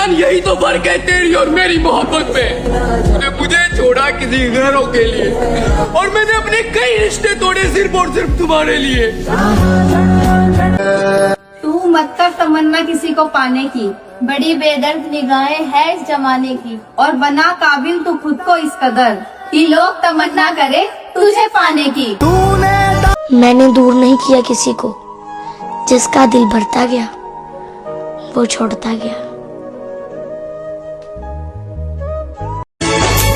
जान यही तो फर्क है तेरी और मेरी मोहब्बत में। तूने मुझे छोड़ा किसी गैरों के लिए और मैंने अपने कई रिश्ते तोड़े सिर्फ और सिर्फ तुम्हारे लिए। तू मत कर तमन्ना किसी को पाने की, बड़ी बेदर्द निगाहें है इस जमाने की, और बना काबिल तू खुद को इस कदर कि लोग तमन्ना करे तुझे पाने की। मैंने दूर नहीं किया किसी को, जिसका दिल भरता गया वो छोड़ता गया।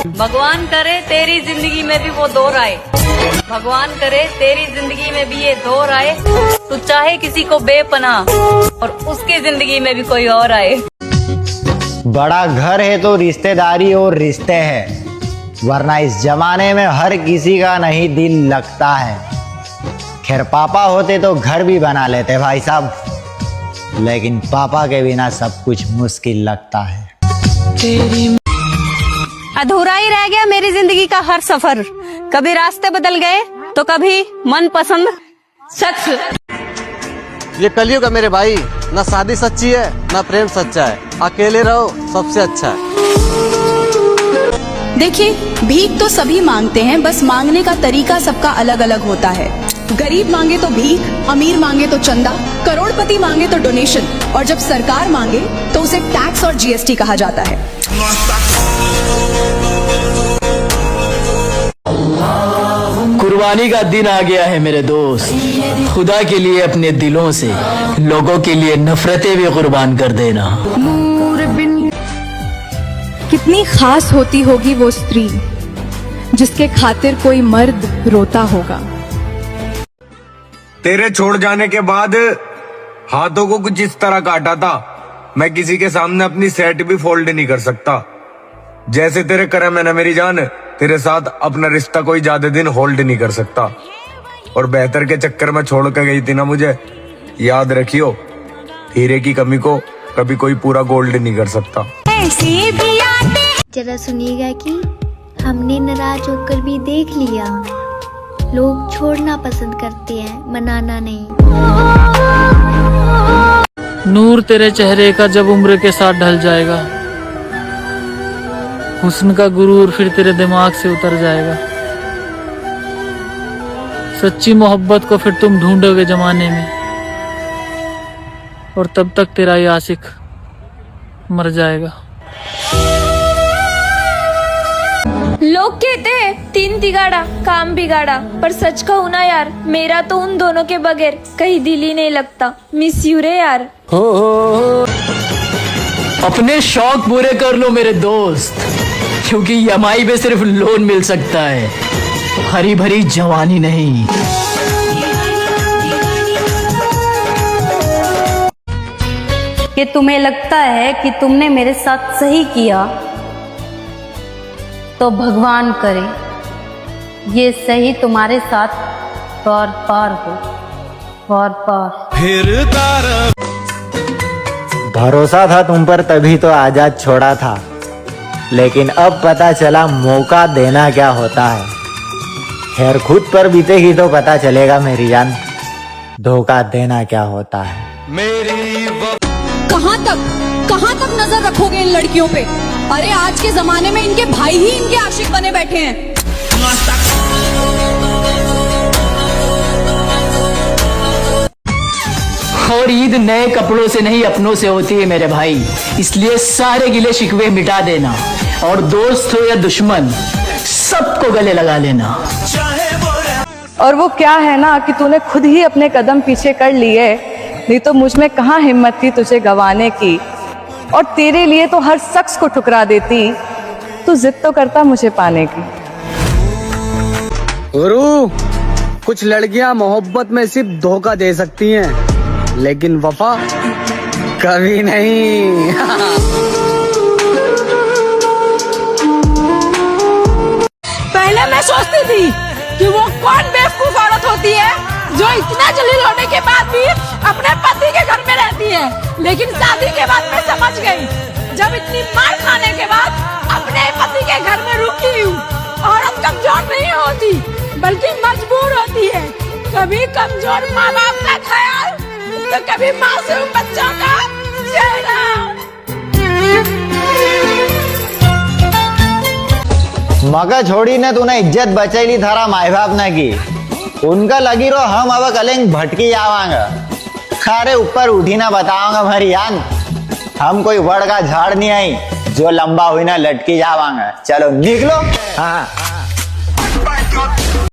भगवान करे तेरी जिंदगी में भी वो दौर आए, भगवान करे तेरी जिंदगी में भी ये दौर आए। तू चाहे किसी को बेपनाह और उसकी जिंदगी में भी कोई और आए। बड़ा घर है तो रिश्तेदारी और रिश्ते हैं, वरना इस जमाने में हर किसी का नहीं दिल लगता है। खैर पापा होते तो घर भी बना लेते भाई साहब, लेकिन पापा के बिना सब कुछ मुश्किल लगता है। अधूरा ही रह गया मेरी जिंदगी का हर सफर, कभी रास्ते बदल गए तो कभी मनपसंद शख्स। ये कलयुग है मेरे भाई, ना शादी सच्ची है ना प्रेम सच्चा है, अकेले रहो सबसे अच्छा है। देखिए, भीख तो सभी मांगते हैं, बस मांगने का तरीका सबका अलग अलग होता है। गरीब मांगे तो भीख, अमीर मांगे तो चंदा, करोड़पति मांगे तो डोनेशन, और जब सरकार मांगे तो उसे टैक्स और जीएसटी कहा जाता है। कुर्बानी का दिन आ गया है मेरे दोस्त, खुदा के लिए अपने दिलों से लोगों के लिए नफरतें भी कुर्बान कर देना। कितनी खास होती होगी वो स्त्री जिसके खातिर कोई मर्द रोता होगा। तेरे छोड़ जाने के बाद हाथों को कुछ इस तरह काटा था, मैं किसी के सामने अपनी सेट भी फोल्ड नहीं कर सकता। जैसे तेरे करम है ना मेरी जान, तेरे साथ अपना रिश्ता कोई ज्यादा दिन होल्ड नहीं कर सकता। और बेहतर के चक्कर में छोड़ कर गई थी ना मुझे, याद रखियो हीरे की कमी को कभी कोई पूरा गोल्ड नहीं कर सकता। जरा सुनिएगा कि हमने नाराज होकर भी देख लिया, लोग छोड़ना पसंद करते हैं, मनाना नहीं। नूर तेरे चेहरे का जब उम्र के साथ ढल जाएगा, हुस्न का गुरूर फिर तेरे दिमाग से उतर जाएगा। सच्ची मोहब्बत को फिर तुम ढूंढोगे जमाने में, और तब तक तेरा ये आशिक मर जाएगा। लोग कहते हैं तीन तिगाड़ा काम बिगाड़ा, पर सच कहूँ ना यार, मेरा तो उन दोनों के बगैर कहीं दिल ही नहीं लगता। मिस यू रे यार। हो अपने शौक पूरे कर लो मेरे दोस्त, क्योंकि ईएमआई पे सिर्फ लोन मिल सकता है, हरी भरी जवानी नहीं। कि तुम्हें लगता है कि तुमने मेरे साथ सही किया, तो भगवान करे ये सही तुम्हारे साथ पार पार हो, पार पार। भरोसा था तुम पर तभी तो आजाद छोड़ा था, लेकिन अब पता चला मौका देना क्या होता है। खैर खुद पर बीतेगी तो पता चलेगा मेरी जान, धोखा देना क्या होता है। कहाँ तक नजर रखोगे इन लड़कियों पे? अरे आज के जमाने में इनके भाई ही इनके आशिक बने बैठे हैं। और ईद नए कपड़ों से नहीं अपनों से होती है मेरे भाई, इसलिए सारे गिले शिकवे मिटा देना, और दोस्त हो या दुश्मन सबको गले लगा लेना। और वो क्या है ना कि तूने खुद ही अपने कदम पीछे कर लिए, नहीं तो मुझ में कहाँ हिम्मत थी तुझे गंवाने की, और तेरे लिए तो हर शख्स को ठुकरा देती, तू जिद तो करता मुझे पाने की। गुरु, कुछ लड़कियां मोहब्बत में सिर्फ धोखा दे सकती हैं, लेकिन वफा कभी नहीं। पहले मैं सोचती थी कि वो कौन बेवकूफ औरत होती है जो इतना जलील होने के बाद भी अपने पति के घर में रहती है, लेकिन शादी के बाद मैं समझ गई, जब इतनी मार खाने के बाद अपने पति के घर में रुकी हूँ। औरत कमजोर नहीं होती बल्कि मजबूर होती है। कभी कमजोर माँ बाप का ख्याल तो कभी मासूम बच्चों का चेहरा। मगा छोड़ी ने तूने इज्जत बचैली थारा माई बाप ने की। उनका लगी रो हम अब कलेंग भटकी जावांगा। खारे ऊपर उठी ना बताऊंगा भरी यान। हम कोई वड़ का झाड़ नहीं आई जो लंबा हुई ना लटकी जावांगा। चलो निकलो। हाँ